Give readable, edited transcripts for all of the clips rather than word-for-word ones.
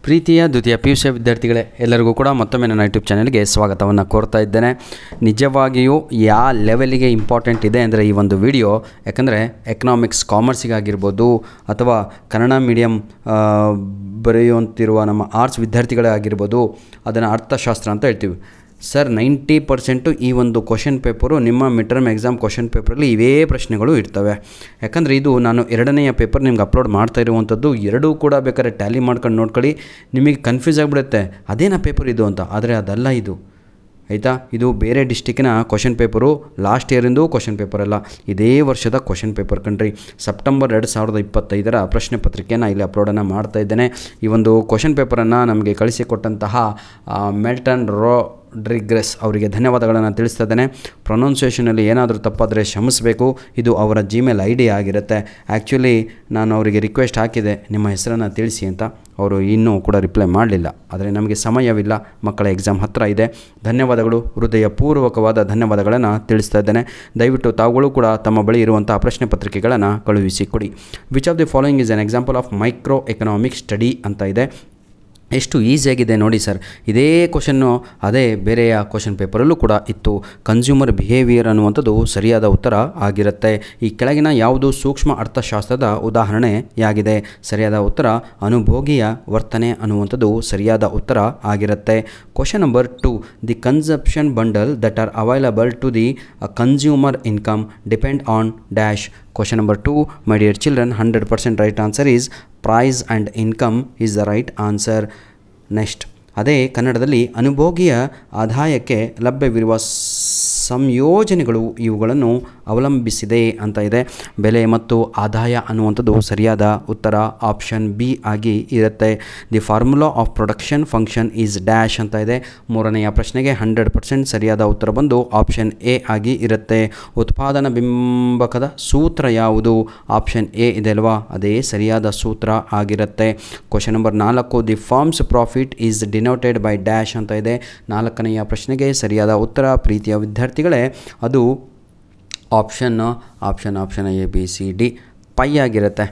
ಪ್ರೀತಿಯ ದ್ವಿತೀಯ PUC ವಿದ್ಯಾರ್ಥಿಗಳೇ, ಎಲ್ಲರಿಗೂ ಕೂಡ ಮತ್ತೊಮ್ಮೆ ನನ್ನ ಯೂಟ್ಯೂಬ್ ಚಾನಲ್ಗೆ ಸ್ವಾಗತವನ್ನು ಕೋರ್ತಾ ಇದ್ದೇನೆ. ನಿಜವಾಗಿಯೂ ಯಾವ ಲೆವೆಲಿಗೆ ಇಂಪಾರ್ಟೆಂಟ್ ಇದೆ ಅಂದರೆ ಈ ಒಂದು ವಿಡಿಯೋ, ಯಾಕಂದರೆ ಎಕನಾಮಿಕ್ಸ್ ಕಾಮರ್ಸಿಗಾಗಿರ್ಬೋದು ಅಥವಾ ಕನ್ನಡ ಮೀಡಿಯಮ್ ಬರೆಯುವಂತಿರುವ ನಮ್ಮ ಆರ್ಟ್ಸ್ ವಿದ್ಯಾರ್ಥಿಗಳೇ ಆಗಿರ್ಬೋದು, ಅದನ್ನು ಅರ್ಥಶಾಸ್ತ್ರ ಅಂತ ಹೇಳ್ತೀವಿ. ಸರ್ 90% ಈ ಒಂದು ಕ್ವಶನ್ ಪೇಪರು ನಿಮ್ಮ ಮಿಡ್ ಟರ್ಮ್ ಎಕ್ಸಾಮ್ ಕ್ವಶನ್ ಪೇಪರಲ್ಲಿ ಇವೇ ಪ್ರಶ್ನೆಗಳು ಇರ್ತವೆ. ಯಾಕಂದರೆ ಇದು ನಾನು ಎರಡನೆಯ ಪೇಪರ್ ನಿಮ್ಗೆ ಅಪ್ಲೋಡ್ ಮಾಡ್ತಾ ಇರುವಂಥದ್ದು. ಎರಡೂ ಕೂಡ ಬೇಕಾದ್ರೆ ಟ್ಯಾಲಿ ಮಾಡ್ಕೊಂಡು ನೋಡ್ಕೊಳ್ಳಿ, ನಿಮಗೆ ಕನ್ಫ್ಯೂಸ್ ಆಗಿಬಿಡುತ್ತೆ ಅದೇನಾ ಪೇಪರ್ ಇದು ಅಂತ. ಆದರೆ ಅದಲ್ಲ ಇದು, ಆಯಿತಾ. ಇದು ಬೇರೆ ಡಿಸ್ಟಿಕ್ಕಿನ ಕ್ವಶನ್ ಪೇಪರು, ಲಾಸ್ಟ್ ಇಯರಿಂದು ಕ್ವಶನ್ ಪೇಪರ್ ಅಲ್ಲ, ಇದೇ ವರ್ಷದ ಕ್ವಶನ್ ಪೇಪರ್ ಕಣ್ರಿ. ಸೆಪ್ಟೆಂಬರ್ 2025 ಪ್ರಶ್ನೆ ಪತ್ರಿಕೆಯನ್ನು ಇಲ್ಲಿ ಅಪ್ಲೋಡನ್ನು ಮಾಡ್ತಾ ಇದ್ದೇನೆ. ಈ ಒಂದು ಕ್ವಶನ್ ಪೇಪರನ್ನು ನಮಗೆ ಕಳಿಸಿಕೊಟ್ಟಂತಹ ಮೆಲ್ಟನ್ ರೋಡ್ರಿಗ್ರೆಸ್ ಅವರಿಗೆ ಧನ್ಯವಾದಗಳನ್ನು ತಿಳಿಸ್ತಾ ಇದ್ದೇನೆ. ಪ್ರೊನೌನ್ಸಿಯೇಷನಲ್ಲಿ ಏನಾದರೂ ತಪ್ಪಾದರೆ ಕ್ಷಮಿಸಬೇಕು, ಇದು ಅವರ Gmail ID ಆಗಿರುತ್ತೆ. ಆ್ಯಕ್ಚುಲಿ ನಾನು ಅವರಿಗೆ ರಿಕ್ವೆಸ್ಟ್ ಹಾಕಿದೆ ನಿಮ್ಮ ಹೆಸರನ್ನು ತಿಳಿಸಿ ಅಂತ, ಅವರು ಇನ್ನೂ ಕೂಡ ರಿಪ್ಲೈ ಮಾಡಲಿಲ್ಲ. ಆದರೆ ನಮಗೆ ಸಮಯವಿಲ್ಲ, ಮಕ್ಕಳ ಎಕ್ಸಾಮ್ ಹತ್ತಿರ ಇದೆ. ಧನ್ಯವಾದಗಳು, ಹೃದಯಪೂರ್ವಕವಾದ ಧನ್ಯವಾದಗಳನ್ನು ತಿಳಿಸ್ತಾ ಇದ್ದೇನೆ. ದಯವಿಟ್ಟು ತಾವುಗಳು ಕೂಡ ತಮ್ಮ ಬಳಿ ಇರುವಂಥ ಪ್ರಶ್ನೆ ಪತ್ರಿಕೆಗಳನ್ನು ಕಳುಹಿಸಿಕೊಡಿ. Which of the following is an example of microeconomic study ಅಂತ ಇದೆ. ಎಷ್ಟು ಈಸಿಯಾಗಿದೆ ನೋಡಿ ಸರ್. ಇದೇ ಕ್ವಶನ್ನು ಅದೇ ಬೇರೆಯ ಕ್ವಶನ್ ಪೇಪರಲ್ಲೂ ಕೂಡ ಇತ್ತು. ಕನ್ಸ್ಯೂಮರ್ ಬಿಹೇವಿಯರ್ ಅನ್ನುವಂಥದ್ದು ಸರಿಯಾದ ಉತ್ತರ ಆಗಿರುತ್ತೆ. ಈ ಕೆಳಗಿನ ಯಾವುದು ಸೂಕ್ಷ್ಮ ಅರ್ಥಶಾಸ್ತ್ರದ ಉದಾಹರಣೆಯಾಗಿದೆ? ಸರಿಯಾದ ಉತ್ತರ ಅನುಭೋಗಿಯ ವರ್ತನೆ ಅನ್ನುವಂಥದ್ದು ಸರಿಯಾದ ಉತ್ತರ ಆಗಿರುತ್ತೆ. Question number 2, the consumption bundle that are available to the consumer income depend on dash. Question number 2, my dear children, 100% right answer is price and income is the right answer. Next, ಅದೇ ಕನ್ನಡದಲ್ಲಿ ಅನುಭೋಗಿಯ ಆದಾಯಕ್ಕೆ ಲಭ್ಯವಿರುವ ಸಂಯೋಜನೆಗಳು ಇವುಗಳನ್ನು ಅವಲಂಬಿಸಿದೆ ಅಂತ ಇದೆ. ಬೆಲೆ ಮತ್ತು ಆದಾಯ ಅನ್ನುವಂಥದ್ದು ಸರಿಯಾದ ಉತ್ತರ ಆಪ್ಷನ್ ಬಿ ಆಗಿ ಇರುತ್ತೆ. The formula of production function is dash ಅಂತ ಇದೆ. ಮೂರನೆಯ ಪ್ರಶ್ನೆಗೆ 100% ಸರಿಯಾದ ಉತ್ತರ ಬಂದು ಆಪ್ಷನ್ ಎ ಆಗಿ ಇರುತ್ತೆ. ಉತ್ಪಾದನಾ ಬಿಂಬಕದ ಸೂತ್ರ ಯಾವುದು? ಆಪ್ಷನ್ ಎ ಇದೆ ಅಲ್ವಾ, ಅದೇ ಸರಿಯಾದ ಸೂತ್ರ ಆಗಿರುತ್ತೆ. Question number 4, the firms profit is denoted by dash ಅಂತ ಇದೆ. ನಾಲ್ಕನೆಯ ಪ್ರಶ್ನೆಗೆ ಸರಿಯಾದ ಉತ್ತರ ಪ್ರೀತಿಯ ವಿದ್ಯಾರ್ಥಿಗಳೇ ಅದು ಆಪ್ಷನ್ ABCD ಪೈ ಆಗಿರುತ್ತೆ.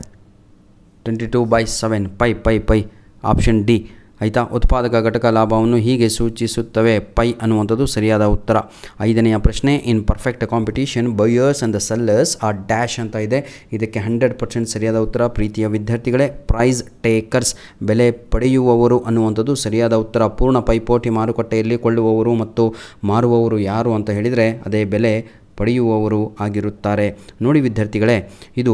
22/7 ಪೈ ಆಪ್ಷನ್ ಡಿ, ಆಯಿತಾ. ಉತ್ಪಾದಕ ಘಟಕ ಲಾಭವನ್ನು ಹೀಗೆ ಸೂಚಿಸುತ್ತವೆ. ಪೈ ಅನ್ನುವಂಥದ್ದು ಸರಿಯಾದ ಉತ್ತರ. ಐದನೆಯ ಪ್ರಶ್ನೆ, in perfect competition buyers and the sellers are dash ಅಂತ ಇದೆ. ಇದಕ್ಕೆ 100% ಸರಿಯಾದ ಉತ್ತರ ಪ್ರೀತಿಯ ವಿದ್ಯಾರ್ಥಿಗಳೇ ಪ್ರೈಸ್ ಟೇಕರ್ಸ್, ಬೆಲೆ ಪಡೆಯುವವರು ಅನ್ನುವಂಥದ್ದು ಸರಿಯಾದ ಉತ್ತರ. ಪೂರ್ಣ ಪೈಪೋಟಿ ಮಾರುಕಟ್ಟೆಯಲ್ಲಿ ಕೊಳ್ಳುವವರು ಮತ್ತು ಮಾರುವವರು ಯಾರು ಅಂತ ಹೇಳಿದರೆ ಅದೇ ಬೆಲೆ ಪಡೆಯುವವರು ಆಗಿರುತ್ತಾರೆ. ನೋಡಿ ವಿದ್ಯಾರ್ಥಿಗಳೇ, ಇದು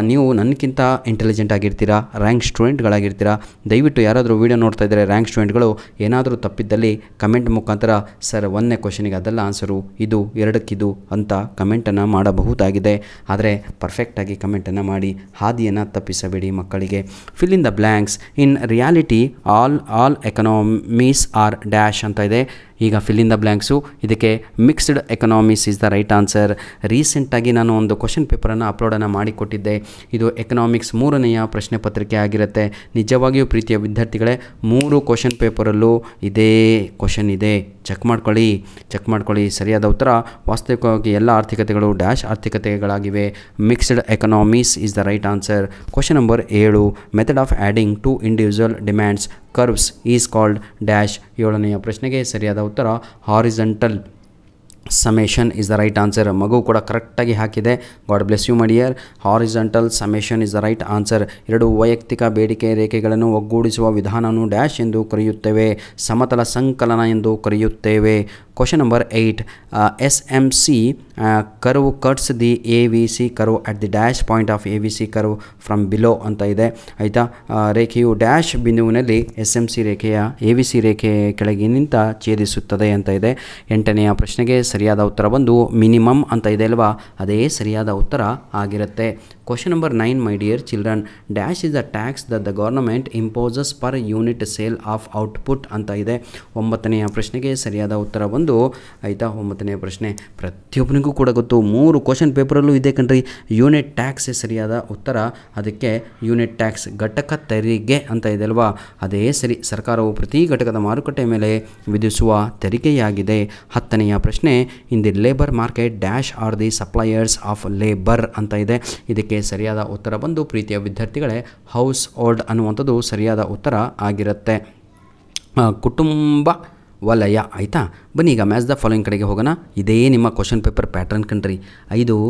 ನೀವು ನನಗಿಂತ ಇಂಟೆಲಿಜೆಂಟ್ ಆಗಿರ್ತೀರಾ, ರ್ಯಾಂಕ್ ಸ್ಟೂಡೆಂಟ್ಗಳಾಗಿರ್ತೀರಾ. ದಯವಿಟ್ಟು ಯಾರಾದರೂ ವೀಡಿಯೋ ನೋಡ್ತಾ ಇದ್ದರೆ ರ್ಯಾಂಕ್ ಸ್ಟೂಡೆಂಟ್ಗಳು ಏನಾದರೂ ತಪ್ಪಿದ್ದಲ್ಲಿ ಕಮೆಂಟ್ ಮುಖಾಂತರ ಸರ್ 1ನೇ ಕ್ವಶನಿಗೆ ಅದೆಲ್ಲ ಆನ್ಸರು, ಇದು 2ಕ್ಕಿದು ಅಂತ ಕಮೆಂಟನ್ನು ಮಾಡಬಹುದಾಗಿದೆ. ಆದರೆ ಪರ್ಫೆಕ್ಟಾಗಿ ಕಮೆಂಟನ್ನು ಮಾಡಿ ಹಾದಿಯನ್ನು ತಪ್ಪಿಸಬೇಡಿ ಮಕ್ಕಳಿಗೆ. Fill in the blanks. In reality all economies are dash ಅಂತ ಇದೆ. ಈಗ ಫಿಲ್ ಇನ್ ದ ಬ್ಲ್ಯಾಂಕ್ಸು, ಇದಕ್ಕೆ mixed economies is the right answer. ರೀಸೆಂಟಾಗಿ ನಾನು ಒಂದು ಕ್ವಶನ್ ಪೇಪರನ್ನು ಅಪ್ಲೋಡನ್ನು ಮಾಡಿಕೊಟ್ಟಿದ್ದೆ. ಇದು ಎಕನಾಮಿಕ್ಸ್ 3ನೆಯ ಪ್ರಶ್ನೆ ಪತ್ರಿಕೆ ಆಗಿರುತ್ತೆ. ನಿಜವಾಗಿಯೂ ಪ್ರೀತಿಯ ವಿದ್ಯಾರ್ಥಿಗಳೇ 3 ಕ್ವಶನ್ ಪೇಪರಲ್ಲೂ ಇದೇ ಕ್ವಶನ್ ಇದೆ. ಚೆಕ್ ಮಾಡ್ಕೊಳ್ಳಿ. ಸರಿಯಾದ ಉತ್ತರ ವಾಸ್ತವಿಕವಾಗಿ ಎಲ್ಲ ಆರ್ಥಿಕತೆಗಳು ಡ್ಯಾಶ್ ಆರ್ಥಿಕತೆಗಳಾಗಿವೆ. Mixed economies is the right answer. Question number 7, method of adding to individual demands curves is called dash. 7ನೆಯ ಪ್ರಶ್ನೆಗೆ ಸರಿಯಾದ ಉತ್ತರ horizontal summation is the right answer. ಮಗು ಕೂಡ ಕರೆಕ್ಟಾಗಿ ಹಾಕಿದೆ. God bless you my dear. Horizontal summation is the right answer. 2 ವೈಯಕ್ತಿಕ ಬೇಡಿಕೆ ರೇಖೆಗಳನ್ನು ಒಗ್ಗೂಡಿಸುವ ವಿಧಾನವನ್ನು ಡ್ಯಾಶ್ ಎಂದು ಕರೆಯುತ್ತೇವೆ, ಸಮತಲ ಸಂಕಲನ ಎಂದು ಕರೆಯುತ್ತೇವೆ. Question number 8, SMC curve cuts the AVC curve at the dash point of AVC curve from below ಅಂತ ಇದೆ, ಆಯಿತಾ. ರೇಖೆಯು ಡ್ಯಾಶ್ ಬಿಂದುವಿನಲ್ಲಿ SMC ರೇಖೆಯ AVC ರೇಖೆ ಕೆಳಗಿನಿಂದ ಛೇದಿಸುತ್ತದೆ ಅಂತ ಇದೆ. 8ನೆಯ ಪ್ರಶ್ನೆಗೆ ಸರಿಯಾದ ಉತ್ತರ ಬಂದು ಮಿನಿಮಮ್ ಅಂತ ಇದೆ ಅಲ್ವಾ, ಅದೇ ಸರಿಯಾದ ಉತ್ತರ ಆಗಿರುತ್ತೆ. Question number 9, my dear children, dash is the tax that the government imposes per unit sale of output ಅಂತ ಇದೆ. 9ನೆಯ ಪ್ರಶ್ನೆಗೆ ಸರಿಯಾದ ಉತ್ತರ ಬಂದು, ಆಯಿತಾ, 9ನೆಯ ಪ್ರಶ್ನೆ ಪ್ರತಿಯೊಬ್ಬನಿಗೂ ಕೂಡ ಗೊತ್ತು, 3 ಕ್ವಶನ್ ಪೇಪರಲ್ಲೂ ಇದೆ ಕಣ್ರಿ. ಯೂನಿಟ್ ಟ್ಯಾಕ್ಸ್ ಸರಿಯಾದ ಉತ್ತರ. ಅದಕ್ಕೆ ಯೂನಿಟ್ ಟ್ಯಾಕ್ಸ್ ಘಟಕ ತೆರಿಗೆ ಅಂತ ಇದೆ ಅಲ್ವಾ, ಅದೇ ಸರಿ. ಸರ್ಕಾರವು ಪ್ರತಿ ಘಟಕದ ಮಾರುಕಟ್ಟೆ ಮೇಲೆ ವಿಧಿಸುವ ತೆರಿಗೆಯಾಗಿದೆ. 10ನೆಯ ಪ್ರಶ್ನೆ, in the labour market dash R the suppliers of labour ಅಂತ ಇದೆ. ಇದಕ್ಕೆ ಇದಕ್ಕೆ ಸರಿಯಾದ ಉತ್ತರ ಬಂದು ಪ್ರೀತಿಯ ವಿದ್ಯಾರ್ಥಿಗಳೇ ಹೌಸ್ ಹೋಲ್ಡ್ ಅನ್ನುವಂಥದ್ದು ಸರಿಯಾದ ಉತ್ತರ ಆಗಿರುತ್ತೆ. ಕುಟುಂಬ ವಲಯ ಆಯಿತಾ. ಬನ್ನಿ ಈಗ ಮ್ಯಾಚ್ ದ ಫಾಲೋಯಿಂಗ್ ಕಡೆಗೆ ಹೋಗೋಣ. ಇದೇ ನಿಮ್ಮ ಕ್ವಶನ್ ಪೇಪರ್ ಪ್ಯಾಟರ್ನ್ ಕಣ್ರಿ. 5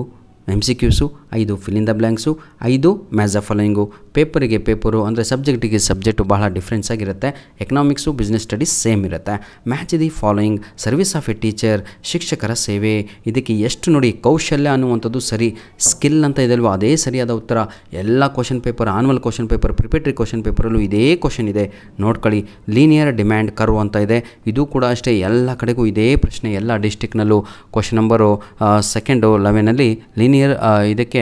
MCQಸು, 5 fill in the blanks, 5 match the following. ಪೇಪರಿಗೆ ಪೇಪರು ಅಂದರೆ ಸಬ್ಜೆಕ್ಟಿಗೆ ಸಬ್ಜೆಕ್ಟು ಬಹಳ ಡಿಫ್ರೆನ್ಸ್ ಆಗಿರುತ್ತೆ. ಎಕನಾಮಿಕ್ಸು ಬಿಸ್ನೆಸ್ ಸ್ಟಡೀಸ್ ಸೇಮ್ ಇರುತ್ತೆ. Match the following, service of a teacher, ಶಿಕ್ಷಕರ ಸೇವೆ. ಇದಕ್ಕೆ ಎಷ್ಟು ನೋಡಿ ಕೌಶಲ್ಯ ಅನ್ನುವಂಥದ್ದು ಸರಿ, ಸ್ಕಿಲ್ ಅಂತ ಇದೆ ಅಲ್ವಾ, ಅದೇ ಸರಿಯಾದ ಉತ್ತರ. ಎಲ್ಲ question paper, annual question paper, preparatory question ಪೇಪರಲ್ಲೂ ಇದೇ ಕ್ವಶನ್ ಇದೆ ನೋಡ್ಕೊಳ್ಳಿ. ಲೀನಿಯರ್ ಡಿಮ್ಯಾಂಡ್ ಕರ್ವ್ ಅಂತ ಇದೆ, ಇದು ಕೂಡ ಅಷ್ಟೇ ಎಲ್ಲ ಕಡೆಗೂ ಇದೇ ಪ್ರಶ್ನೆ, ಎಲ್ಲ ಡಿಸ್ಟಿಕ್ನಲ್ಲೂ. ಕ್ವಶನ್ ನಂಬರು 2 11ನಲ್ಲಿ ಲೀನಿಯರ್ ಇದಕ್ಕೆ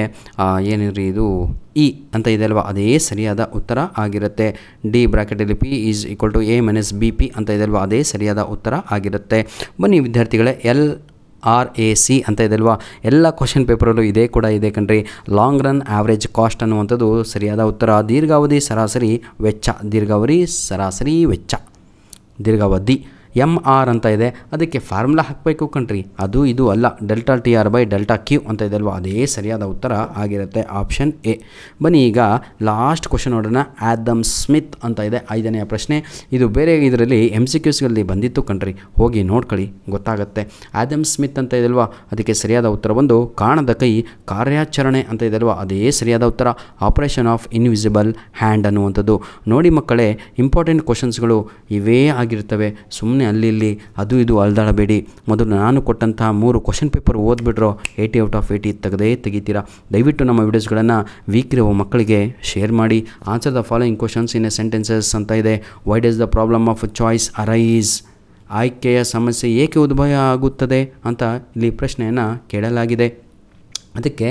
ಏನಿರಿ ಇದು ಇ ಅಂತ ಇದೆ ಅಲ್ವಾ, ಅದೇ ಸರಿಯಾದ ಉತ್ತರ ಆಗಿರುತ್ತೆ. ಡಿ ಬ್ರಾಕೆಟಲ್ಲಿ P is equal to A minus BP ಅಂತ ಇದೆ ಅಲ್ವಾ, ಅದೇ ಸರಿಯಾದ ಉತ್ತರ ಆಗಿರುತ್ತೆ. ಬನ್ನಿ ವಿದ್ಯಾರ್ಥಿಗಳೇ, LRAC ಅಂತ ಇದೆ ಅಲ್ವಾ, ಎಲ್ಲ ಕ್ವಶನ್ ಪೇಪರಲ್ಲೂ ಇದೇ ಕೂಡ ಇದೆ ಕಣ್ರಿ. ಲಾಂಗ್ ರನ್ ಆವ್ರೇಜ್ ಕಾಸ್ಟ್ ಅನ್ನುವಂಥದ್ದು ಸರಿಯಾದ ಉತ್ತರ. ದೀರ್ಘಾವಧಿ ಸರಾಸರಿ ವೆಚ್ಚ, ದೀರ್ಘಾವಧಿ MR ಅಂತ ಇದೆ, ಅದಕ್ಕೆ ಫಾರ್ಮುಲಾ ಹಾಕಬೇಕು ಕಣ್ರಿ, ಅದು ಇದು ಅಲ್ಲ. Delta TR by delta Q ಅಂತ ಇದೆ ಅಲ್ವಾ, ಅದೇ ಸರಿಯಾದ ಉತ್ತರ ಆಗಿರುತ್ತೆ, ಆಪ್ಷನ್ ಎ. ಬನ್ನಿ ಈಗ ಲಾಸ್ಟ್ ಕ್ವಶನ್ ನೋಡೋಣ. ಆ್ಯಡಮ್ ಸ್ಮಿತ್ ಅಂತ ಇದೆ 5ನೇ ಪ್ರಶ್ನೆ. ಇದು ಬೇರೆ ಇದರಲ್ಲಿ MCQಸ್ಗಳಲ್ಲಿ ಬಂದಿತ್ತು ಕಣ್ರಿ, ಹೋಗಿ ನೋಡ್ಕೊಳ್ಳಿ ಗೊತ್ತಾಗುತ್ತೆ. ಆ್ಯಡಮ್ ಸ್ಮಿತ್ ಅಂತ ಇದೆ ಅಲ್ವಾ, ಅದಕ್ಕೆ ಸರಿಯಾದ ಉತ್ತರ ಬಂದು ಕಾಣದ ಕೈ ಕಾರ್ಯಾಚರಣೆ ಅಂತ ಇದೆ ಅಲ್ವಾ, ಅದೇ ಸರಿಯಾದ ಉತ್ತರ. ಆಪರೇಷನ್ ಆಫ್ ಇನ್ವಿಸಿಬಲ್ ಹ್ಯಾಂಡ್ ಅನ್ನುವಂಥದ್ದು. ನೋಡಿ ಮಕ್ಕಳೇ, ಇಂಪಾರ್ಟೆಂಟ್ ಕ್ವಶನ್ಸ್ಗಳು ಇವೇ ಆಗಿರ್ತವೆ. ಸುಮ್ಮನೆ ಅಲ್ಲಿ ಇಲ್ಲಿ ಅದು ಇದು ಅಲ್ದಾಡಬೇಡಿ. ಮೊದಲು ನಾನು ಕೊಟ್ಟಂಥ 3 ಕ್ವಶನ್ ಪೇಪರ್ ಓದ್ಬಿಟ್ರೋ 80 ಔಟ್ ಆಫ್ 80 ತೆಗಿತೀರಾ. ದಯವಿಟ್ಟು ನಮ್ಮ ವಿಡಿಯೋಸ್ಗಳನ್ನು ವೀಕ್ ಇರೋ ಮಕ್ಕಳಿಗೆ ಶೇರ್ ಮಾಡಿ. Answer the following questions in a sentences ಅಂತ ಇದೆ. Why does the problem of choice arise, ಆಯ್ಕೆಯ ಸಮಸ್ಯೆ ಏಕೆ ಉದ್ಭವ ಆಗುತ್ತದೆ ಅಂತ ಇಲ್ಲಿ ಪ್ರಶ್ನೆಯನ್ನು ಕೇಳಲಾಗಿದೆ. ಅದಕ್ಕೆ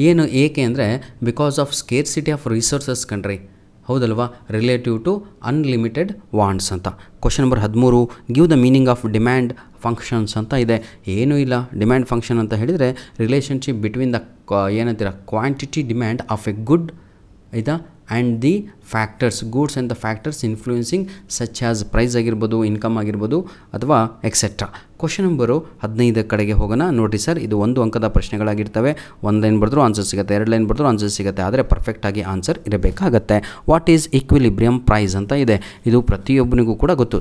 ಏನು ಏಕೆ ಅಂದರೆ because of scarcity of resources ಕಣ್ರಿ, ಹೌದಲ್ವಾ, ರಿಲೇಟಿವ್ ಟು ಅನ್ಲಿಮಿಟೆಡ್ ವಾಂಟ್ಸ್ ಅಂತ. Question number 13, give the meaning of demand functions ಅಂತ ಇದೆ. ಏನೂ ಇಲ್ಲ, ಡಿಮ್ಯಾಂಡ್ ಫಂಕ್ಷನ್ ಅಂತ ಹೇಳಿದರೆ ರಿಲೇಷನ್ಶಿಪ್ ಬಿಟ್ವೀನ್ ದ ಏನಂತೀರ quantity demand of a good ಆಯಿತಾ and the factors, goods and the factors influencing such as price ಆಗಿರ್ಬೋದು, ಇನ್ಕಮ್ ಆಗಿರ್ಬೋದು ಅಥವಾ ಎಕ್ಸೆಟ್ರಾ. ಕ್ವಶನ್ ನಂಬರು 15 ಕಡೆಗೆ ಹೋಗೋಣ. ನೋಡಿ ಸರ್, ಇದು 1 ಅಂಕದ ಪ್ರಶ್ನೆಗಳಾಗಿರ್ತವೆ. 1 ಲೈನ್ ಬರೆದ್ರೂ ಆನ್ಸರ್ ಸಿಗುತ್ತೆ, 2 ಲೈನ್ ಬರೆದ್ರೂ ಆನ್ಸರ್ ಸಿಗುತ್ತೆ, ಆದರೆ ಪರ್ಫೆಕ್ಟಾಗಿ ಆನ್ಸರ್ ಇರಬೇಕಾಗತ್ತೆ. ವಾಟ್ ಈಸ್ ಈಕ್ವಿಲಿಬ್ರಿಯಮ್ ಪ್ರೈಸ್ ಅಂತ ಇದೆ. ಇದು ಪ್ರತಿಯೊಬ್ಬನಿಗೂ ಕೂಡ ಗೊತ್ತು.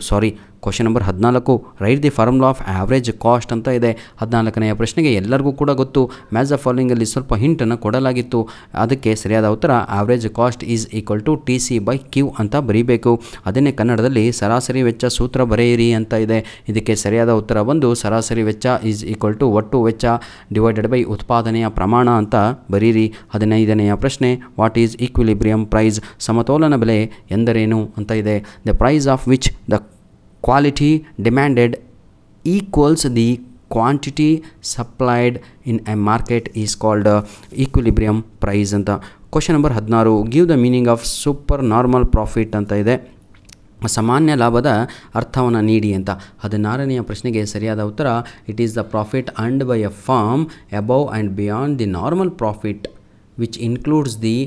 Question number 14, right the formula of average cost ಅಂತ ಇದೆ. 14ನೆಯ ಪ್ರಶ್ನೆಗೆ ಎಲ್ಲರಿಗೂ ಕೂಡ ಗೊತ್ತು. ಮ್ಯಾಚ್ ದ ಫಾಲೋಯಿಂಗಲ್ಲಿ ಸ್ವಲ್ಪ ಹಿಂಟನ್ನು ಕೊಡಲಾಗಿತ್ತು. ಅದಕ್ಕೆ ಸರಿಯಾದ ಉತ್ತರ average cost is equal to TC/Q ಅಂತ ಬರೀಬೇಕು. ಅದನ್ನೇ ಕನ್ನಡದಲ್ಲಿ ಸರಾಸರಿ ವೆಚ್ಚ ಸೂತ್ರ ಬರೆಯಿರಿ ಅಂತ ಇದೆ. ಇದಕ್ಕೆ ಸರಿಯಾದ ಉತ್ತರ ಬಂದು ಸರಾಸರಿ ವೆಚ್ಚ ಈಸ್ ಈಕ್ವಲ್ ಟು ಒಟ್ಟು ವೆಚ್ಚ ಡಿವೈಡೆಡ್ ಬೈ ಉತ್ಪಾದನೆಯ ಪ್ರಮಾಣ ಅಂತ ಬರೀರಿ. 15ನೆಯ ಪ್ರಶ್ನೆ, ವಾಟ್ ಈಸ್ ಈಕ್ವಿಲಿಬ್ರಿಯಮ್ ಪ್ರೈಸ್, ಸಮತೋಲನ ಬೆಲೆ ಎಂದರೇನು ಅಂತ ಇದೆ. The price of which the quality demanded equals the quantity supplied in a market is called equilibrium price ಅಂತ. Question number 16, give the meaning of super normal profit ಅಂತ ಇದೆ. ಸಾಮಾನ್ಯ ಲಾಭದ ಅರ್ಥವನ್ನು ನೀಡಿ ಅಂತ. 16ನೆಯ ಪ್ರಶ್ನೆಗೆ ಸರಿಯಾದ ಉತ್ತರ it is the profit earned by A firm above and beyond the normal profit which includes the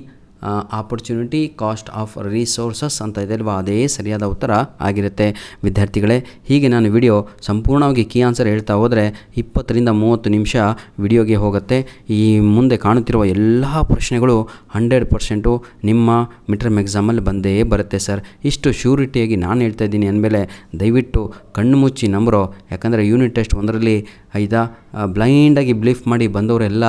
opportunity cost of resources ಅಂತ ಇದೆ ಅಲ್ವಾ, ಅದೇ ಸರಿಯಾದ ಉತ್ತರ ಆಗಿರುತ್ತೆ. ವಿದ್ಯಾರ್ಥಿಗಳೇ, ಹೀಗೆ ನಾನು ವಿಡಿಯೋ ಸಂಪೂರ್ಣವಾಗಿ ಕೀ ಆನ್ಸರ್ ಹೇಳ್ತಾ ಹೋದರೆ 20 ರಿಂದ 30 ನಿಮಿಷ ವಿಡಿಯೋಗೆ ಹೋಗುತ್ತೆ. ಈ ಮುಂದೆ ಕಾಣುತ್ತಿರುವ ಎಲ್ಲ ಪ್ರಶ್ನೆಗಳು 100% ನಿಮ್ಮ ಮಿಡ್ ಟರ್ಮ್ ಎಕ್ಸಾಮಲ್ಲಿ ಬಂದೇ ಬರುತ್ತೆ ಸರ್. ಇಷ್ಟು ಶ್ಯೂರಿಟಿಯಾಗಿ ನಾನು ಹೇಳ್ತಾ ಇದ್ದೀನಿ ಅಂದಮೇಲೆ ದಯವಿಟ್ಟು ಕಣ್ಣು ಮುಚ್ಚಿ ನಂಬರೋ. ಯಾಕಂದರೆ ಯೂನಿಟ್ ಟೆಸ್ಟ್ 1ರಲ್ಲಿ ಬ್ಲೈಂಡಾಗಿ ಬ್ಲೀಫ್ ಮಾಡಿ ಬಂದವರೆಲ್ಲ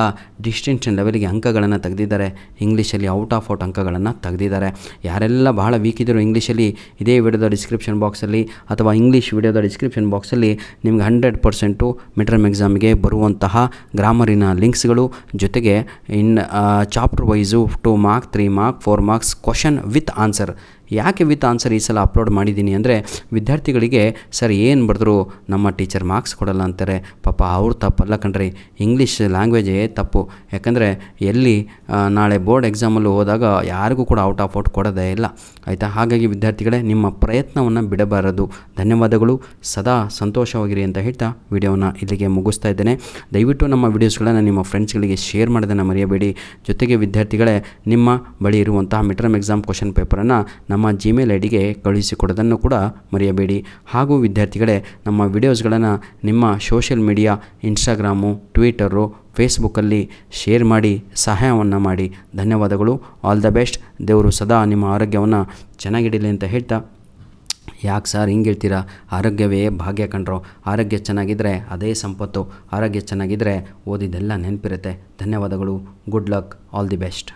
ಡಿಸ್ಟಿಂಕ್ಷನ್ ಲೆವೆಲ್ಗೆ ಅಂಕಗಳನ್ನು ತೆಗೆದಿದ್ದಾರೆ. ಇಂಗ್ಲೀಷಲ್ಲಿ ಔಟ್ ಆಫ್ ಔಟ್ ಅಂಕಗಳನ್ನು ತೆಗೆದಿದ್ದಾರೆ. ಯಾರೆಲ್ಲ ಬಹಳ ವೀಕ್ ಇದ್ದರು ಇಂಗ್ಲೀಷಲ್ಲಿ, ಇದೇ ವಿಡಿಯೋದ ಡಿಸ್ಕ್ರಿಪ್ಷನ್ ಬಾಕ್ಸಲ್ಲಿ ಅಥವಾ ಇಂಗ್ಲೀಷ್ ವಿಡಿಯೋದ ಡಿಸ್ಕ್ರಿಪ್ಷನ್ ಬಾಕ್ಸಲ್ಲಿ ನಿಮ್ಗೆ 100% ಮಿಡ್ ಟರ್ಮ್ ಎಕ್ಸಾಮಿಗೆ ಬರುವಂತಹ ಗ್ರಾಮರಿನ ಲಿಂಕ್ಸ್ಗಳು, ಜೊತೆಗೆ chapter wise 2 mark 3 mark 4 marks question with answer. ಯಾಕೆ ವಿತ್ ಆನ್ಸರ್ ಈ ಸಲ ಅಪ್ಲೋಡ್ ಮಾಡಿದ್ದೀನಿ ಅಂದರೆ ವಿದ್ಯಾರ್ಥಿಗಳಿಗೆ ಸರ್ ಏನು ಬರೆದ್ರು ನಮ್ಮ ಟೀಚರ್ ಮಾರ್ಕ್ಸ್ ಕೊಡಲ್ಲ ಅಂತಾರೆ. ಪಾಪ ಅವ್ರು ತಪ್ಪಲ್ಲ ಕಣ್ರಿ, ಇಂಗ್ಲೀಷ್ ಲ್ಯಾಂಗ್ವೇಜೇ ತಪ್ಪು. ಯಾಕಂದರೆ ಎಲ್ಲಿ ನಾಳೆ ಬೋರ್ಡ್ ಎಕ್ಸಾಮಲ್ಲಿ ಹೋದಾಗ ಯಾರಿಗೂ ಕೂಡ ಔಟ್ ಆಫ್ ಔಟ್ ಕೊಡೋದೇ ಇಲ್ಲ ಆಯಿತಾ. ಹಾಗಾಗಿ ವಿದ್ಯಾರ್ಥಿಗಳೇ, ನಿಮ್ಮ ಪ್ರಯತ್ನವನ್ನು ಬಿಡಬಾರದು. ಧನ್ಯವಾದಗಳು, ಸದಾ ಸಂತೋಷವಾಗಿರಿ ಅಂತ ಹೇಳ್ತಾ ವಿಡಿಯೋನ ಇಲ್ಲಿಗೆ ಮುಗಿಸ್ತಾ ಇದ್ದೇನೆ. ದಯವಿಟ್ಟು ನಮ್ಮ ವಿಡಿಯೋಸ್ಗಳನ್ನು ನಿಮ್ಮ ಫ್ರೆಂಡ್ಸ್ಗಳಿಗೆ ಶೇರ್ ಮಾಡೋದನ್ನು ಮರೆಯಬೇಡಿ. ಜೊತೆಗೆ ವಿದ್ಯಾರ್ಥಿಗಳೇ, ನಿಮ್ಮ ಬಳಿ ಇರುವಂತಹ ಮಿಡ್ ಟರ್ಮ್ ಎಕ್ಸಾಮ್ ಕ್ವಶನ್ ಪೇಪರನ್ನು ನಮ್ಮ ಜಿಮೇಲ್ ಐ ಡಿಗೆ ಕಳುಹಿಸಿಕೊಡೋದನ್ನು ಕೂಡ ಮರೆಯಬೇಡಿ. ಹಾಗೂ ವಿದ್ಯಾರ್ಥಿಗಳೇ, ನಮ್ಮ ವಿಡಿಯೋಸ್ಗಳನ್ನು ನಿಮ್ಮ ಸೋಷಿಯಲ್ ಮೀಡಿಯಾ ಇನ್ಸ್ಟಾಗ್ರಾಮು, ಟ್ವಿಟರು, ಫೇಸ್ಬುಕ್ಕಲ್ಲಿ ಶೇರ್ ಮಾಡಿ ಸಹಾಯವನ್ನು ಮಾಡಿ. ಧನ್ಯವಾದಗಳು. All the best. ದೇವರು ಸದಾ ನಿಮ್ಮ ಆರೋಗ್ಯವನ್ನು ಚೆನ್ನಾಗಿಡಲಿ ಅಂತ ಹೇಳ್ತಾ, ಯಾಕೆ ಸರ್ ಹಿಂಗೆ ಹೇಳ್ತೀರಾ, ಆರೋಗ್ಯವೇ ಭಾಗ್ಯ ಕಣ್ರೋ. ಆರೋಗ್ಯ ಚೆನ್ನಾಗಿದ್ದರೆ ಅದೇ ಸಂಪತ್ತು. ಆರೋಗ್ಯ ಚೆನ್ನಾಗಿದ್ದರೆ ಓದಿದ್ದೆಲ್ಲ ನೆನಪಿರುತ್ತೆ. ಧನ್ಯವಾದಗಳು. Good luck. All the best.